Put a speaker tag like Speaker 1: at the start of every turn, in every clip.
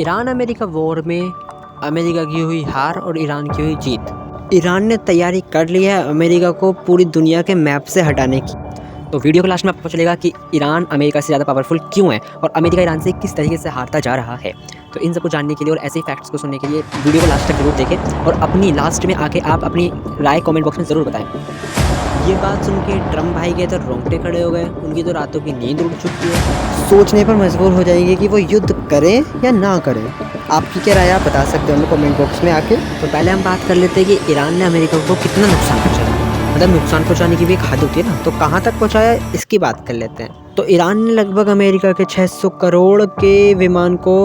Speaker 1: Iran America war में America की हुई हार और ईरान की हुई जीत। ईरान ने तैयारी कर ली है अमेरिका को पूरी दुनिया के मैप से हटाने की। तो वीडियो के लास्ट में आपको पता चलेगा कि ईरान अमेरिका से ज़्यादा पावरफुल क्यों है और अमेरिका ईरान से किस तरीके से हारता जा रहा है। तो इन सबको जानने के लिए और ऐसे ही फैक्ट्स को सुनने के लिए वीडियो को लास्ट तक जरूर देखें और अपनी लास्ट में आके आप अपनी राय कमेंट बॉक्स में ज़रूर बताएं। ये बात सुन के ट्रम्प भाई के तो रोंगटे खड़े हो गए, उनकी तो रातों की नींद उड़ चुकी है, सोचने पर मजबूर हो जाएंगे कि वो युद्ध करें या ना करें। आपकी क्या राय आप बता सकते हो हमें कमेंट बॉक्स में आके। तो पहले हम बात कर लेते हैं कि ईरान ने अमेरिका को कितना नुकसान पहुंचाया। मतलब नुकसान पहुंचाने की भी एक हद होती है ना, तो कहाँ तक पहुंचाया इसकी बात कर लेते हैं। तो ईरान ने लगभग अमेरिका के 600 करोड़ के विमान को,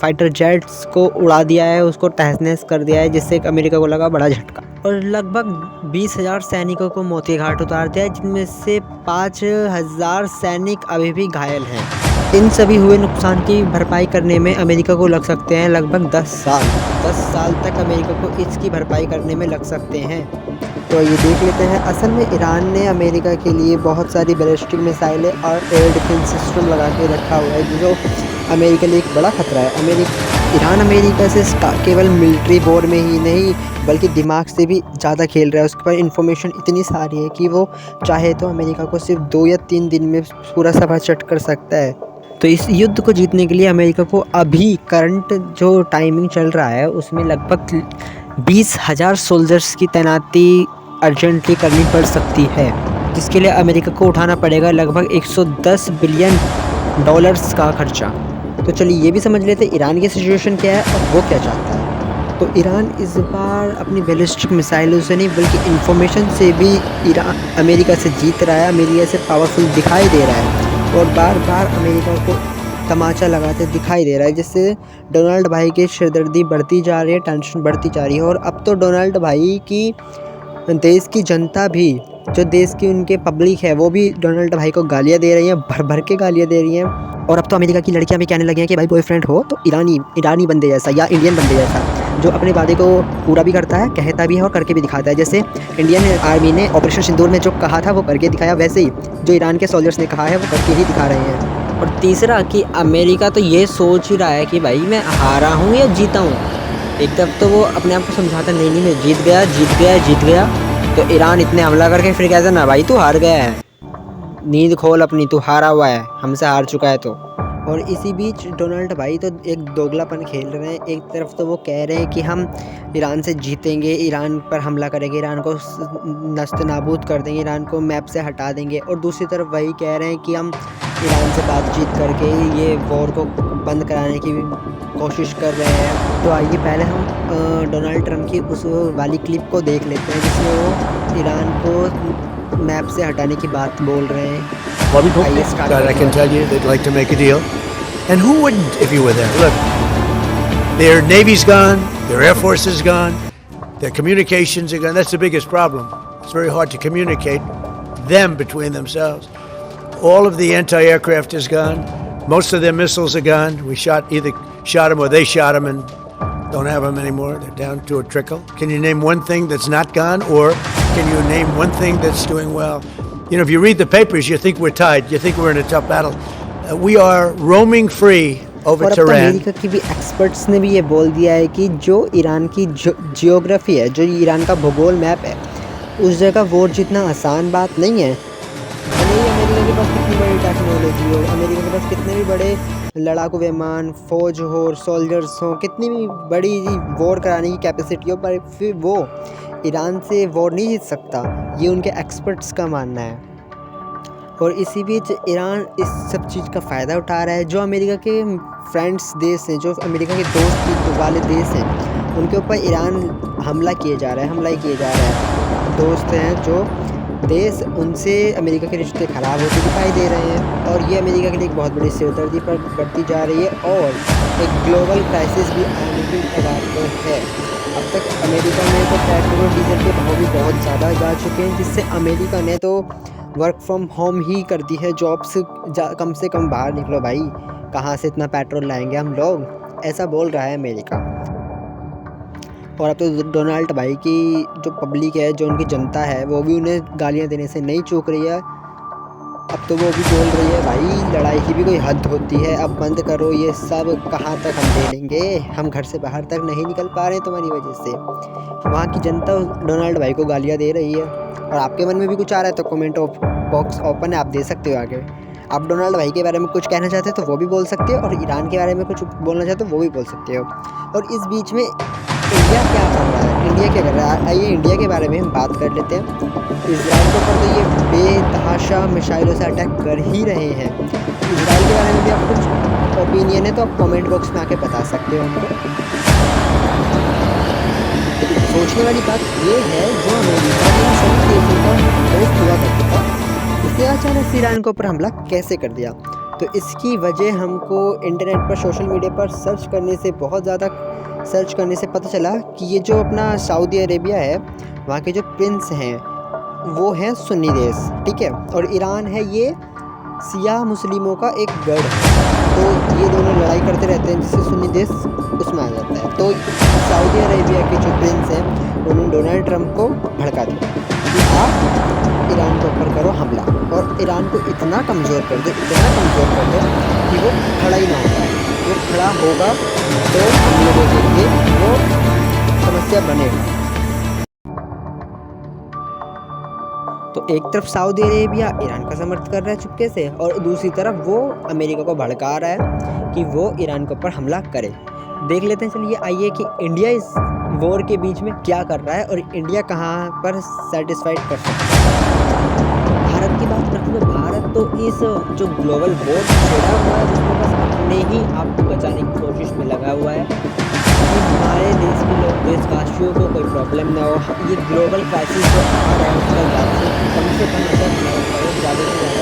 Speaker 1: फाइटर जेट्स को उड़ा दिया है, उसको तहस नहस कर दिया है, जिससे अमेरिका को लगा बड़ा झटका। और लगभग 20,000 सैनिकों को मोती घाट उतार दिया, जिनमें से 5,000 सैनिक अभी भी घायल हैं। इन सभी हुए नुकसान की भरपाई करने में अमेरिका को लग सकते हैं लगभग 10 साल। 10 साल तक अमेरिका को इसकी भरपाई करने में लग सकते हैं। तो ये देख लेते हैं। असल में ईरान ने अमेरिका के लिए बहुत सारी बैलिस्टिक मिसाइलें और एयर डिफेंस सिस्टम लगा के रखा हुआ है, जो अमेरिका के लिए एक बड़ा खतरा है। ईरान अमेरिका से केवल मिलिट्री वॉर में ही नहीं बल्कि दिमाग से भी ज़्यादा खेल रहा है। उसके पास इन्फॉर्मेशन इतनी सारी है कि वो चाहे तो अमेरिका को सिर्फ 2 या 3 दिन में पूरा सफा चट कर सकता है। तो इस युद्ध को जीतने के लिए अमेरिका को अभी करंट जो टाइमिंग चल रहा है उसमें लगभग 20,000 सोल्जर्स की तैनाती अर्जेंटली करनी पड़ सकती है, जिसके लिए अमेरिका को उठाना पड़ेगा लगभग 110 बिलियन डॉलर्स का खर्चा। तो चलिए ये भी समझ लेते हैं ईरान की सिचुएशन क्या है और वो क्या चाहता है। तो ईरान इस बार अपनी बैलिस्टिक मिसाइलों से नहीं बल्कि इंफॉर्मेशन से भी ईरान अमेरिका से जीत रहा है, अमेरिका से पावरफुल दिखाई दे रहा है और बार बार अमेरिका को तमाचा लगाते दिखाई दे रहा है, जिससे डोनाल्ड भाई की सिरदर्दी बढ़ती जा रही है, टेंशन बढ़ती जा रही है। और अब तो डोनाल्ड भाई की देश की जनता भी, जो देश की उनके पब्लिक है, वो भी डोनाल्ड भाई को गालियाँ दे रही हैं, भर भर के गालियाँ दे रही हैं। और अब तो अमेरिका की लड़कियां भी कहने लगी हैं कि भाई बॉयफ्रेंड हो तो ईरानी बंदे जैसा या इंडियन बंदे जैसा, जो अपने वादे को पूरा भी करता है, कहता भी है और करके भी दिखाता है। जैसे इंडियन आर्मी ने ऑपरेशन सिंदूर में जो कहा था वो करके दिखाया, वैसे ही जो ईरान के सोल्जर्स ने कहा है वो करके ही दिखा रहे हैं। और तीसरा कि अमेरिका तो ये सोच ही रहा है कि भाई मैं हारा हूँ या जीता हूँ। एक तरफ तो वो अपने आप को समझाता नहीं मैं जीत गया। तो ईरान इतने हमला करके फिर कहता ना भाई तू हार गया है, नींद खोल अपनी, तू हारा हुआ है, हमसे हार चुका है तो। और इसी बीच डोनाल्ड भाई तो एक दोगलापन खेल रहे हैं। एक तरफ तो वो कह रहे हैं कि हम ईरान से जीतेंगे, ईरान पर हमला करेंगे, ईरान को नस्त नाबूद कर देंगे, ईरान को मैप से हटा देंगे। और दूसरी तरफ वही कह रहे हैं कि हम ईरान से बातचीत करके ये वॉर को बंद कराने की कोशिश कर रहे हैं। तो आइए पहले हम डोनाल्ड ट्रंप की उस वाली क्लिप को देख लेते हैं जिसमें वो ईरान को मैप से हटाने की बात बोल रहे हैं।
Speaker 2: God, I can tell you they'd like to make a deal. And who wouldn't if you were there? Look, their Navy's gone, their Air Force is gone, their communications are gone. That's the biggest problem. It's very hard to communicate them between themselves. All of the anti-aircraft is gone. Most of their missiles are gone. We either shot them or they shot them and don't have them anymore. They're down to a trickle. Can you name one thing that's not gone, or can you name one thing that's doing well? You know, if you read the papers, you think we're tied. You think we're in a tough battle. We are roaming free over
Speaker 1: और
Speaker 2: Tehran.
Speaker 1: America की भी experts ने भी ये बोल दिया है कि जो ईरान की जियोग्राफी है, जो ईरान का भूगोल मैप है, उस जगह वॉर जीतना आसान बात नहीं है। भले ही अमेरिका के पास कितनी बड़ी टेक्नोलॉजी हो, अमेरिका के पास कितने भी बड़े लड़ाकू विमान, फौज हो, सोल्जर्स हो, कितनी भी बड़ी वॉर कराने की कैपेसिटी हो, पर फिर वो ईरान से वॉर नहीं जीत सकता। ये उनके एक्सपर्ट्स का मानना है। और इसी बीच ईरान इस सब चीज़ का फ़ायदा उठा रहा है। जो अमेरिका के फ्रेंड्स देश हैं, जो अमेरिका के दोस्त वाले देश हैं, उनके ऊपर ईरान हमला ही किया जा रहा है। दोस्त हैं जो देश, उनसे अमेरिका के रिश्ते ख़राब होते दिखाई दे रहे हैं और ये अमेरिका के लिए एक बहुत बड़ी सिरदर्दी पर बढ़ती जा रही है और एक ग्लोबल क्राइसिस भी आने की कगार पर है। अब तक अमेरिका में तो पेट्रोल और डीजल के भाव भी बहुत ज़्यादा जा चुके हैं, जिससे अमेरिका ने तो वर्क फ्रॉम होम ही कर दी है। जॉब से कम बाहर निकलो भाई, कहाँ से इतना पेट्रोल लाएंगे हम लोग, ऐसा बोल रहा है अमेरिका। और अब तो डोनाल्ड भाई की जो पब्लिक है, जो उनकी जनता है, वो भी उन्हें गालियाँ देने से नहीं चूक रही है। अब तो वो भी बोल रही है भाई लड़ाई की भी कोई हद होती है, अब बंद करो ये सब, कहाँ तक हम दे लेंगे, हम घर से बाहर तक नहीं निकल पा रहे तुम्हारी वजह से। वहाँ की जनता डोनाल्ड भाई को गालियाँ दे रही है। और आपके मन में भी कुछ आ रहा है तो कमेंट बॉक्स ओपन है, आप दे सकते हो आगे। आप डोनाल्ड भाई के बारे में कुछ कहना चाहते हो तो वो भी बोल सकते हो, और ईरान के बारे में कुछ बोलना चाहते हो वो भी बोल सकते हो। और इस बीच में इंडिया क्या कर रहा है, इंडिया क्या कर रहा है, आइए इंडिया के बारे में हम बात कर लेते हैं। इजराइल के ऊपर तो ये बेतहाशा मिसाइलों से अटैक कर ही रहे हैं। इजराइल के बारे में भी आप कुछ ओपिनियन है तो आप कमेंट बॉक्स में आके बता सकते हो हमको। लेकिन सोचने वाली बात ये है, जो अमेरिका के सभी देशों का दोस्त हुआ करता था, उसने अचानक से ईरान के ऊपर हमला कैसे कर दिया। तो इसकी वजह हमको इंटरनेट पर, सोशल मीडिया पर सर्च करने से, बहुत ज़्यादा सर्च करने से पता चला कि ये जो अपना सऊदी अरेबिया है, वहाँ के जो प्रिंस हैं वो है सुन्नी देश, ठीक है, और ईरान है ये सिया मुस्लिमों का एक गढ़। तो ये दोनों लड़ाई करते रहते हैं, जिससे सुन्नी देश उसमें आ जाता है। तो सऊदी अरेबिया के जो प्रिंस हैं उन्होंने डोनाल्ड ट्रंप को भड़का दिया कि आप ईरान के ऊपर करो हमला, और ईरान को इतना कमज़ोर कर दो, इतना कमज़ोर कर दो कि वो खड़ा ही ना हो पाए। वो खड़ा होगा तो हम लोगों के लिए वो समस्या बनेगा। तो एक तरफ सऊदी अरेबिया ईरान का समर्थन कर रहा है चुपके से, और दूसरी तरफ वो अमेरिका को भड़का रहा है कि वो ईरान के ऊपर हमला करे। देख लेते हैं, चलिए आइए कि इंडिया इस वॉर के बीच में क्या कर रहा है और इंडिया कहाँ पर सेटिस्फाइड कर सकता है। भारत की बात करते हैं, भारत तो इस जो ग्लोबल वॉर छेड़ा हुआ है, जिसमें बस अपने ही आप को बचाने की कोशिश में लगा हुआ है कि हमारे देश के लोग, देशवासियों को कोई प्रॉब्लम ना हो। ये ग्लोबल क्राइसिस जो आ रहा है उसका कम से कम असर ज़्यादा से ज़्यादा।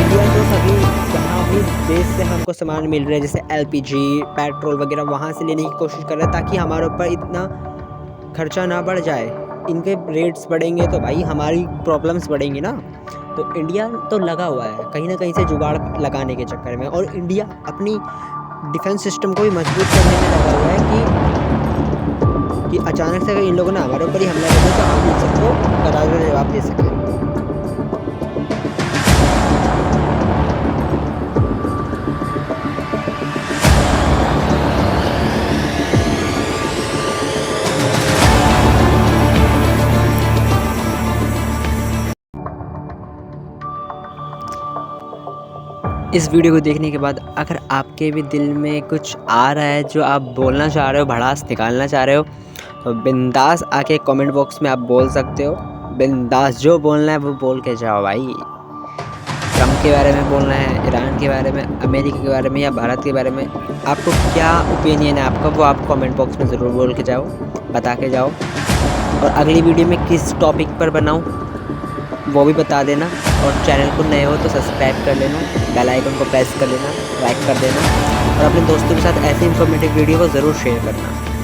Speaker 1: इंडिया तो सभी जहाँ भी देश से हमको सामान मिल रहा है, जैसे LPG, पेट्रोल वगैरह, वहाँ से लेने की कोशिश कर रहा है, ताकि हमारे ऊपर इतना खर्चा ना बढ़ जाए। इनके रेट्स बढ़ेंगे तो भाई हमारी प्रॉब्लम्स बढ़ेंगी ना। तो इंडिया तो लगा हुआ है कहीं ना कहीं से जुगाड़ लगाने के चक्कर में, और इंडिया अपनी डिफेंस सिस्टम को भी मजबूत करने में लगा हुआ है कि अचानक से अगर इन लोगों ने हमारे ऊपर ही हमला कर दिया तो हम इन सबको करारा जवाब दे सकें। इस वीडियो को देखने के बाद अगर आपके भी दिल में कुछ आ रहा है जो आप बोलना चाह रहे हो, भड़ास निकालना चाह रहे हो, तो बिंदास आके कमेंट बॉक्स में आप बोल सकते हो। बिंदास जो बोलना है वो बोल के जाओ भाई। ट्रम्प के बारे में बोलना है, ईरान के बारे में, अमेरिका के बारे में या भारत के बारे में, आपको क्या ओपिनियन है आपका, वो आप कमेंट बॉक्स में ज़रूर बोल के जाओ, बता के जाओ। और अगली वीडियो में किस टॉपिक पर बनाऊँ वो भी बता देना, और चैनल को नए हो तो सब्सक्राइब कर लेना, बेल आइकन को प्रेस कर लेना, लाइक कर देना, और अपने दोस्तों के साथ ऐसे इन्फॉर्मेटिव वीडियो को ज़रूर शेयर करना।